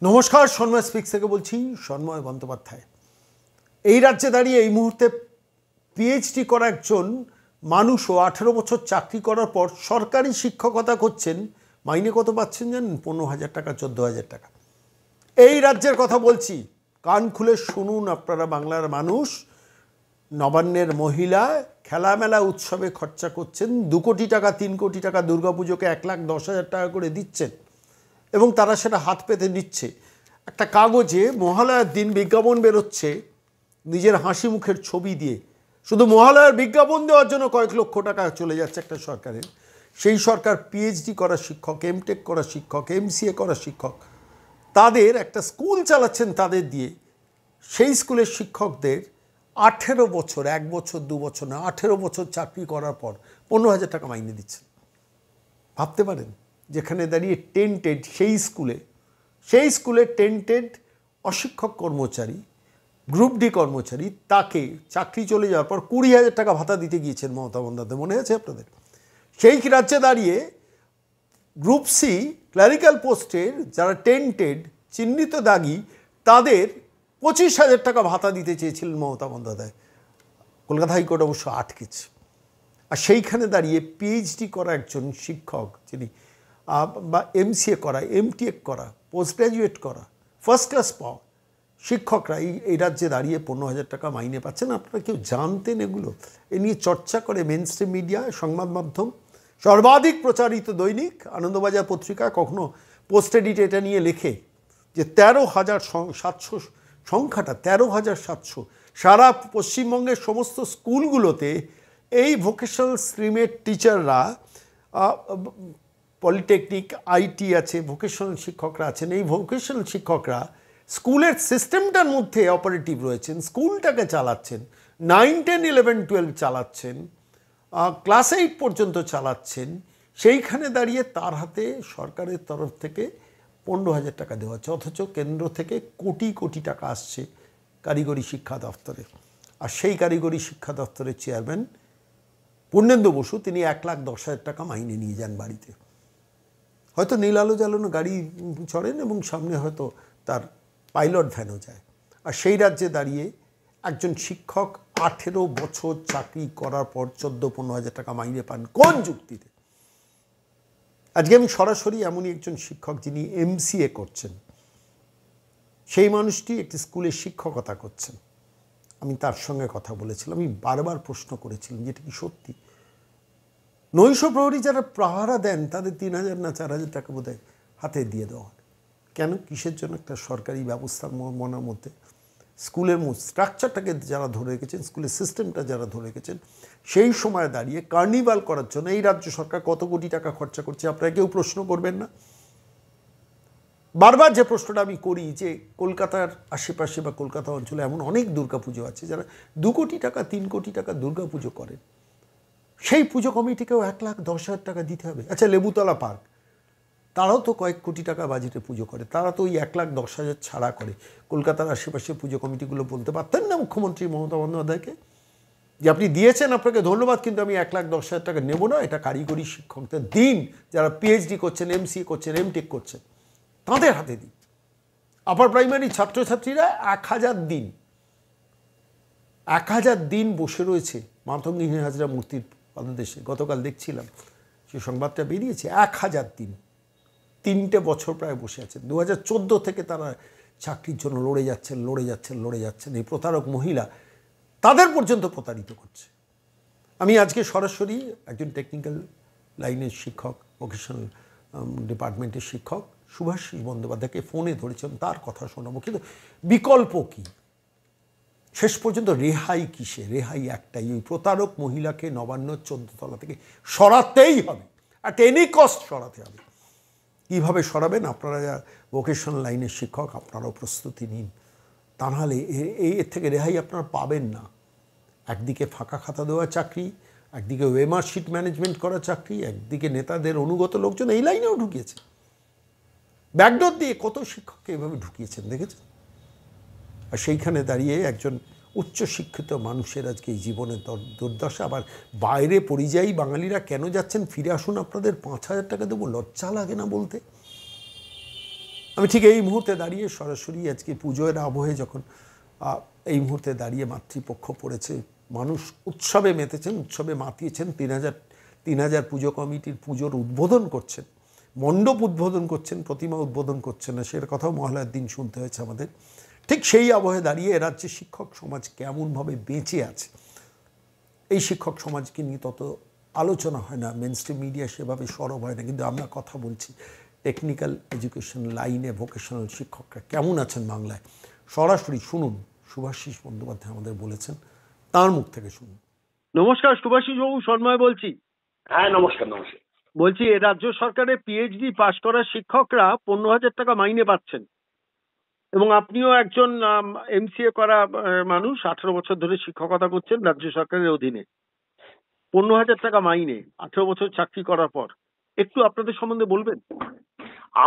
নমস্কার, সন্ময় স্পিক্স থেকে বলছি। সন্ময় বন্দ্যোপাধ্যায়। এই রাজ্যে দাঁড়িয়ে এই মুহূর্তে পিএইচডি করা একজন মানুষও 18 বছর চাকরি করার পর সরকারি শিক্ষকতা করছেন। মাইনে কত পাচ্ছেন জানেন? 15,000 টাকা, 14,000 টাকা। এই রাজ্যের কথা বলছি, কান খুলে শুনুন আপনারা বাংলার মানুষ। নবান্নের মহিলা খেলামেলা উৎসবে খরচা করছেন 2 কোটি টাকা, 3 কোটি টাকা, দুর্গাপুজোকে 1,10,000 টাকা করে দিচ্ছেন এবং তারা সেটা হাত পেতে নিচ্ছে। একটা কাগজে মহালয়ার দিন বিজ্ঞাপন বেরোচ্ছে নিজের হাসি মুখের ছবি দিয়ে। শুধু মহালয়ার বিজ্ঞাপন দেওয়ার জন্য কয়েক লক্ষ টাকা চলে যাচ্ছে একটা সরকারের। সেই সরকার পিএইচডি করা শিক্ষক, এমটেক করা শিক্ষক, এমসিএ করা শিক্ষক, তাদের একটা স্কুল চালাচ্ছেন তাদের দিয়ে। সেই স্কুলের শিক্ষকদের 18 বছর, 1 বছর 2 বছর না, 18 বছর চাকরি করার পর 15,000 টাকা মাইনে দিচ্ছেন। ভাবতে পারেন, যেখানে দাঁড়িয়ে টেন্টেড সেই স্কুলে টেন্টেড অশিক্ষক কর্মচারী, গ্রুপ ডি কর্মচারী, তাকে চাকরি চলে যাওয়ার পর 20,000 টাকা ভাতা দিতে গিয়েছেন মমতা বন্দ্যোপাধ্যায়। মনে আছে আপনাদের? সেই রাজ্যে দাঁড়িয়ে গ্রুপ সি ক্লারিক্যাল পোস্টের যারা টেন্টেড, চিহ্নিত দাগি, তাদের 25,000 টাকা ভাতা দিতে চেয়েছিলেন মমতা বন্দ্যোপাধ্যায়। কলকাতা হাইকোর্ট অবশ্য আটকেছে। আর সেইখানে দাঁড়িয়ে পিএইচডি করা একজন শিক্ষক, যিনি বা এমসিএ করা, এমটিএক করা, পোস্ট গ্র্যাজুয়েট করা, ফার্স্ট ক্লাস পাওয়া শিক্ষকরা এই রাজ্যে দাঁড়িয়ে 15,000 টাকা মাইনে পাচ্ছেন। আপনারা কেউ জানতেন এগুলো? এ নিয়ে চর্চা করে মেনস্ট্রিম মিডিয়া, সংবাদ মাধ্যম, সর্বাধিক প্রচারিত দৈনিক আনন্দবাজার পত্রিকা কখনো পোস্ট এডিটে এটা নিয়ে লেখে যে 13,700 সংখ্যাটা 13,700। সারা পশ্চিমবঙ্গের সমস্ত স্কুলগুলোতে এই ভোকেশনাল স্ট্রিমের টিচাররা, পলিটেকনিক, আইটি আছে, ভোকেশনাল শিক্ষকরা আছেন। এই ভোকেশনাল শিক্ষকরা স্কুলের সিস্টেমটার মধ্যে অপারেটিভ রয়েছেন, স্কুলটাকে চালাচ্ছেন, 9, 10, 11, 12 চালাচ্ছেন, ক্লাস 8 পর্যন্ত চালাচ্ছেন। সেইখানে দাঁড়িয়ে তার হাতে সরকারের তরফ থেকে 15,000 টাকা দেওয়া হচ্ছে, অথচ কেন্দ্র থেকে কোটি কোটি টাকা আসছে কারিগরি শিক্ষা দপ্তরে। আর সেই কারিগরি শিক্ষা দপ্তরের চেয়ারম্যান পূর্ণেন্দু বসু, তিনি 1,10,000 টাকা মাইনে নিয়ে যান বাড়িতে। হয়তো নীল আলো জ্বালানো গাড়ি চড়েন এবং সামনে হয়তো তার পাইলট ভ্যানও যায়। আর সেই রাজ্যে দাঁড়িয়ে একজন শিক্ষক 18 বছর চাকরি করার পর 14-15,000 টাকা মাইনে পান কোন যুক্তিতে? আজকে আমি সরাসরি এমনই একজন শিক্ষক, যিনি এমসিএ করছেন, সেই মানুষটি একটি স্কুলে শিক্ষকতা করছেন। আমি তার সঙ্গে কথা বলেছিলাম। আমি বারবার প্রশ্ন করেছিলাম যেটা কি সত্যি। নৈশ প্রহরী যারা পাহারা দেন তাদের 3,000 না 4,000 টাকা বোধহয় হাতে দিয়ে দেওয়া হয়। কেন? কিসের জন্য? একটা সরকারি ব্যবস্থার মনের মধ্যে স্কুলের স্ট্রাকচারটাকে যারা ধরে রেখেছেন, স্কুলের সিস্টেমটা যারা ধরে রেখেছেন, সেই সময় দাঁড়িয়ে কার্নিভাল করার জন্য এই রাজ্য সরকার কত কোটি টাকা খরচা করছে আপনারা কেউ প্রশ্ন করবেন না? বারবার যে প্রশ্নটা আমি করি যে কলকাতার আশেপাশে বা কলকাতা অঞ্চলে এমন অনেক দুর্গাপুজো আছে যারা 2 কোটি টাকা, 3 কোটি টাকা দুর্গাপুজো করেন। সেই পুজো কমিটিকেও 1,10,000 টাকা দিতে হবে। আচ্ছা, লেবুতলা পার্ক, তারাও তো কয়েক কোটি টাকা বাজেটে পুজো করে, তারা তো ওই 1,10,000 ছাড়া করে। কলকাতার আশেপাশে পুজো কমিটিগুলো বলতে পারতেন না মুখ্যমন্ত্রী মমতা বন্দ্যোপাধ্যায়কে যে আপনি দিয়েছেন, আপনাকে ধন্যবাদ, কিন্তু আমি 1,10,000 টাকা নেব না, এটা কারিগরি শিক্ষকদের দিন, যারা পিএইচডি করছেন, এমসিএ করছেন, এমটেক করছেন, তাঁদের হাতে দিন। আপার প্রাইমারি ছাত্রছাত্রীরা 1,000 দিন বসে রয়েছে মাতঙ্গিনী হাজরা মূর্তির পাদদেশে। গতকাল দেখছিলাম সে সংবাদটা বেরিয়েছে। 1,000 দিন, 3টে বছর প্রায় বসে আছেন। 2014 থেকে তারা চাকরির জন্য লড়ে যাচ্ছেন। এই প্রতারক মহিলা তাদের পর্যন্ত প্রতারিত করছে। আমি আজকে সরাসরি একজন টেকনিক্যাল লাইনের শিক্ষক, ভোকেশনাল ডিপার্টমেন্টের শিক্ষক শুভাশিস বন্দ্যোপাধ্যায়কে ফোনে ধরেছিলাম, তার কথা শোনাবো। কিন্তু বিকল্প কী? শেষ পর্যন্ত রেহাই কিসে? রেহাই একটাই, ওই প্রতারক মহিলাকে নবান্ন 14 তলা থেকে সরাতেই হবে, অ্যাট এনি কস্ট সরাতে হবে। কীভাবে সরাবেন? আপনারা যা ভোকেশনাল লাইনের শিক্ষক, আপনারাও প্রস্তুতি নিন, তা নাহলে এর থেকে রেহাই আপনারা পাবেন না। একদিকে ফাঁকা খাতা দেওয়া চাকরি, একদিকে ওয়েমার শিট ম্যানেজমেন্ট করা চাকরি, একদিকে নেতাদের অনুগত লোকজন এই লাইনেও ঢুকিয়েছে। ব্যাকডোর দিয়ে কত শিক্ষককে এভাবে ঢুকিয়েছেন দেখেছেন? আর সেইখানে দাঁড়িয়ে একজন উচ্চশিক্ষিত মানুষের আজকে এই জীবনের দুর্দশা। আবার বাইরে পরিযায়ী বাঙালিরা কেন যাচ্ছেন? ফিরে আসুন, আপনাদের 5,000 টাকা দেবো, লজ্জা লাগে না বলতে? আমি ঠিক এই মুহূর্তে দাঁড়িয়ে সরাসরি আজকে পুজোর আবহে যখন এই মুহূর্তে দাঁড়িয়ে মাতৃপক্ষ পড়েছে, মানুষ উৎসবে মেতেছেন, উৎসবে মাতিয়েছেন, ৩,০০০ পুজো কমিটির পুজোর উদ্বোধন করছেন, মণ্ডপ উদ্বোধন করছেন, প্রতিমা উদ্বোধন করছেন না, সের কথাও মহালয়ার দিন শুনতে হয়েছে আমাদের। ঠিক সেই আবহে দাঁড়িয়ে রাজ্যে শিক্ষক সমাজ কেমনভাবে বেঁচে আছে, এই শিক্ষক সমাজকে নিয়ে তত আলোচনা হয় না, মেনস্ট্রিম মিডিয়া সেভাবে সরব হয় না, কিন্তু আমরা কথা বলছি টেকনিক্যাল এডুকেশন লাইনে ভোকেশনাল শিক্ষকরা কেমন আছেন বাংলায়। সরাসরি শুনুন, শুভাশিস বন্দ্যোপাধ্যায় আমাদের বলেছেন, তার মুখ থেকে শুনুন। নমস্কার শুভাশিস বাবু, সন্ময় বলছি। হ্যাঁ নমস্কার। বলছি, রাজ্য সরকারের পিএইচডি পাশ করা শিক্ষকরা 15,000 টাকা মাইনে পাচ্ছেন, এবং আপনিও একজন এমসিএ করা মানুষ, 18 বছর ধরে শিক্ষকতা করছেন রাজ্য সরকারের অধীনে। 15,000 টাকা মাইনে 18 বছর চাকরি করার পর, একটু আপনাদের সম্বন্ধে বলবেন?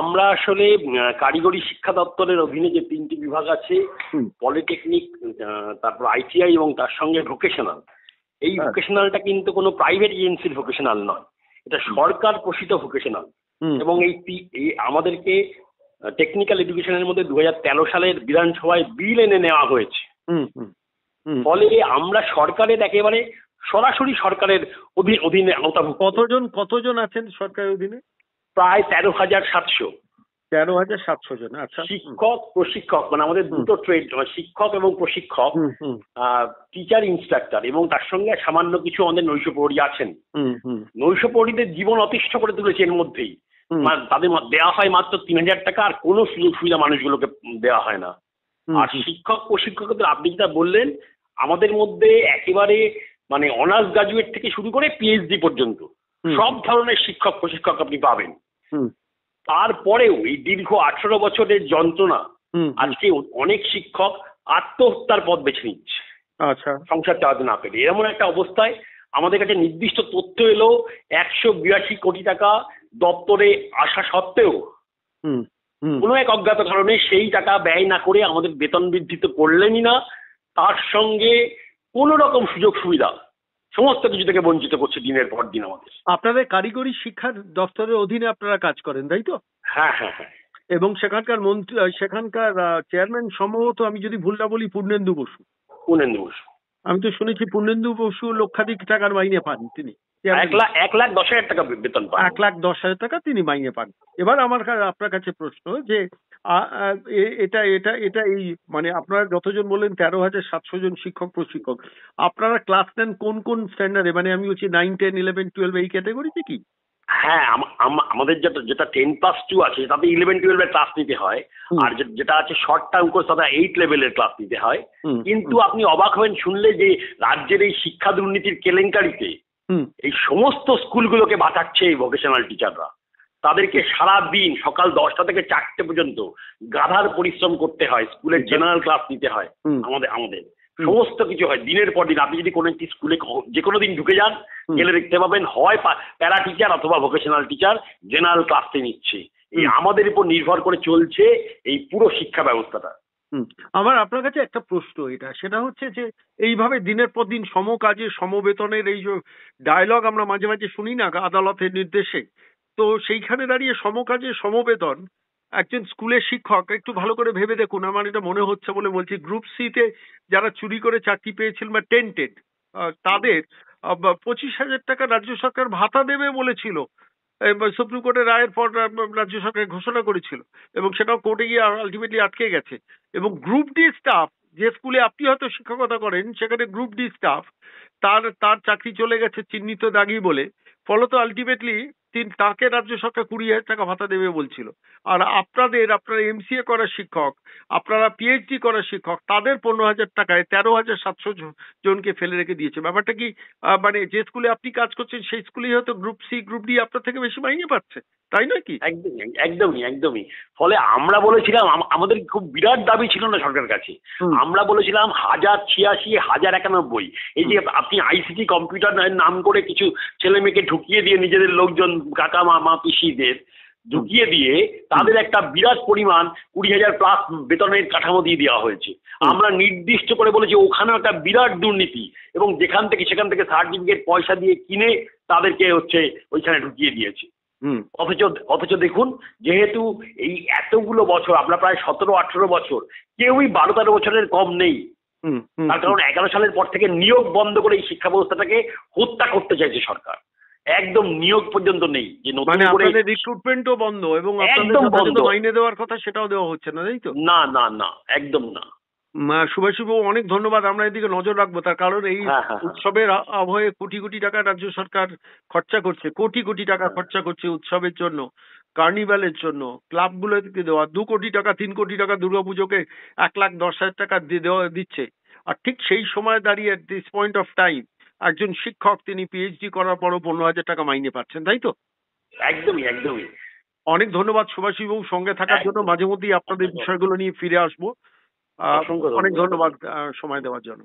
আমরা আসলে কারিগরি শিক্ষা দপ্তরের অধীনে যে 3টি বিভাগ আছে, পলিটেকনিক, তারপর আইটিআই এবং তার সঙ্গে ভোকেশনাল, এই ভোকেশনালটা কিন্তু কোনো প্রাইভেট এজেন্সির ভোকেশনাল নয়, এটা সরকার পোষিত ভোকেশনাল। এবং এই আমাদেরকে টেকনিক্যাল এডুকেশনের মধ্যে 2013 সালের বিধানসভায় বিল এনে নেওয়া হয়েছে। ফলে আমরা সরকারের একেবারে সরাসরি সরকারের অধীনে আওতাভুক্ত। কতজন আছেন সরকারের অধীনে? প্রায় 13,700। 13,700 জন। আচ্ছা। শিক্ষক প্রশিক্ষক, মানে আমাদের দুটো ট্রেড, শিক্ষক এবং প্রশিক্ষক, টিচার ইনস্ট্রাক্টর, এবং তার সঙ্গে সামান্য কিছু আমাদের নৈশপ্রহরী আছেন। নৈশপ্রহরীদের জীবন অতিষ্ঠ করে তুলেছে এর মধ্যেই। তাদের দেওয়া হয় মাত্র 3,000 টাকা, আর কোনো সুযোগ সুবিধা মানুষগুলোকে দেওয়া হয় না। আর শিক্ষক প্রশিক্ষকদের আপনি যেটা বললেন, আমাদের মধ্যে একেবারে মানে অনার্স গ্রাজুয়েট থেকে শুরু করে পিএইচডি পর্যন্ত সব ধরনের শিক্ষক প্রশিক্ষক আপনি পাবেন। তারপরেও এই দীর্ঘ 18 বছরের যন্ত্রণা, আজকে অনেক শিক্ষক আত্মহত্যার পথ বেছে নিচ্ছে সংসার চালাতে না পেরে। এমন একটা অবস্থায় আমাদের কাছে নির্দিষ্ট তথ্য এলো, 182 কোটি টাকা দপ্তরে আসা সত্ত্বেও কোনো এক অজ্ঞাত কারণে সেই টাকা ব্যয় না করে আমাদের বেতন বৃদ্ধি তো করলেনই না, তার সঙ্গে কোন রকম সুযোগ সুবিধা সমস্ত কিছু থেকে বঞ্চিত করছে দিনের পর দিন আমাদের। আপনাদের কারিগরি শিক্ষা দপ্তরের অধীনে আপনারা কাজ করেন, তাই তো? হ্যাঁ। এবং সেখানকার সেখানকার চেয়ারম্যান সম্ভবত, আমি যদি ভুল না বলি, পূর্ণেন্দু বসু। আমি তো শুনেছি পূর্ণেন্দু বসু লক্ষাধিক টাকার মাইনে পান তিনি। 1,10,000 টাকা বেতন পান। 1,10,000 টাকা তিনি মাইনে পান। এবার আমার আপনার কাছে প্রশ্ন যে এটা এই মানে আপনারা যতজন বললেন 13,700 জন শিক্ষক প্রশিক্ষক, আপনারা ক্লাস নেন কোন কোন স্ট্যান্ডার্ডে? মানে আমি বলছি 9, 10, 11, 12 এই ক্যাটাগরিতে কি? হ্যাঁ, আমাদের যেটা 10+2 আছে তাতে 11, 12 এর ক্লাস নিতে হয়, আর যেটা আছে শর্ট টার্ম কোর্স তাতে 8 লেভেলের ক্লাস নিতে হয়। কিন্তু আপনি অবাক হবেন শুনলে যে রাজ্যের এই শিক্ষা দুর্নীতির কেলেঙ্কারিতে এই সমস্ত স্কুলগুলোকে বাঁচাচ্ছে এই ভোকেশনাল টিচাররা। তাদেরকে সারা দিন সকাল 10টা থেকে 4টে পর্যন্ত গাধার পরিশ্রম করতে হয়, স্কুলের জেনারেল ক্লাস নিতে হয়, আমাদের সমস্ত কিছু হয় দিনের পর দিন। আপনি যদি কোনো একটি স্কুলে যে কোনো দিন ঢুকে যান, গেলে দেখতে পাবেন হয় প্যারা টিচার অথবা ভোকেশনাল টিচার জেনারেল ক্লাসে নিচ্ছে। এই আমাদের উপর নির্ভর করে চলছে এই পুরো শিক্ষা ব্যবস্থাটা। আমার আপনার কাছে একটা প্রশ্ন, সেটা হচ্ছে যে এইভাবে দিনের পর দিন সমকাজে সমবেতনের এই যে ডায়লগ আমরা মাঝে মাঝে শুনি না আদালতের নির্দেশে, তো সেইখানে দাঁড়িয়ে সমকাজে সমবেতন একজন স্কুলের শিক্ষক, একটু ভালো করে ভেবে দেখুন, আমার এটা মনে হচ্ছে বলে বলছি, গ্রুপ সিতে যারা চুরি করে চাকরি পেয়েছিল বা টেন্টেড, তাদের 25,000 টাকা রাজ্য সরকার ভাতা দেবে বলেছিল। সুপ্রিম কোর্টের রায়ের পর রাজ্য সরকার ঘোষণা করেছিল, এবং সেটাও কোর্টে গিয়ে আলটিমেটলি আটকে গেছে। এবং গ্রুপ ডি স্টাফ, যে স্কুলে আপনি হয়তো শিক্ষকতা করেন, সেখানে গ্রুপ ডি স্টাফ তার চাকরি চলে গেছে চিহ্নিত দাগি বলে, ফলত আলটিমেটলি তাকে রাজ্য সরকার 20,000 টাকা ভাতা দেবে বলছিল। আর আপনারা এমসিএ করা শিক্ষক, আপনারা পিএইচডি করা শিক্ষক, তাদের 15,000 টাকায় 13,700 জনকে ফেলে রেখে দিয়েছে। ব্যাপারটা কি মানে যে স্কুলে আপনি কাজ করছেন সেই স্কুলেই হয়তো গ্রুপ সি গ্রুপ ডি আপনার থেকে বেশি মাইনে পাচ্ছে, তাই নয় কি? একদমই। ফলে আমরা বলেছিলাম, আমাদের খুব বিরাট দাবি ছিল না সরকারের কাছে, আমরা বলেছিলাম 1,086, 1,091। এই যে আপনি আইসিটি কম্পিউটার নাম করে কিছু ছেলে মেয়েকে ঢুকিয়ে দিয়ে, নিজেদের লোকজন কাকা মামা পিসিদের ঢুকিয়ে দিয়ে তাদের একটা বিরাট পরিমাণ 20,000+ বেতনের কাঠামো দিয়ে দেওয়া হয়েছে। আমরা নির্দিষ্ট করে বলেছি ওখানে একটা বিরাট দুর্নীতি, এবং সেখান থেকে সার্টিফিকেট পয়সা দিয়ে কিনে তাদেরকে ওইখানে ঢুকিয়ে দিয়েছে। অথচ অথচ দেখুন, যেহেতু এই এতগুলো বছর, আমরা প্রায় 17-18 বছর, কেউই 12-13 বছরের কম নেই। তার কারণ 11 সালের পর থেকে নিয়োগ বন্ধ করে এই শিক্ষা ব্যবস্থাটাকে হত্যা করতে চাইছে সরকার। একদম নিয়োগ পর্যন্ত নেই, যে নতুন করে রিক্রুটমেন্টও বন্ধ, এবং একদম বন্ধ, মাইনে দেওয়ার কথা সেটাও দেওয়া হচ্ছে না, তাই তো? না না না, একদম না। সুভাষবাবু অনেক ধন্যবাদ, আমরা এদিকে নজর রাখবো। তার কারণ এই উৎসবের আবহে কোটি কোটি টাকা রাজ্য সরকার খরচা করছে, কোটি কোটি টাকা খরচা করছে উৎসবের জন্য, কার্নিভালের জন্য, ক্লাবগুলোকে দেওয়া 2 কোটি টাকা 3 কোটি টাকা, দুর্গাপুজোকে 1,10,000 টাকা দিচ্ছে। আর ঠিক সেই সময় দাঁড়িয়ে দিস পয়েন্ট অফ টাইম একজন শিক্ষক তিনি পিএইচডি করার পরও 15,000 টাকা মাইনে পাচ্ছেন, তাই তো? একদমই একদমই। অনেক ধন্যবাদ সুভাষবাবু সঙ্গে থাকার জন্য। মাঝে মধ্যেই আপনাদের বিষয়গুলো নিয়ে ফিরে আসবো। অনেক ধন্যবাদ সময় দেওয়ার জন্য।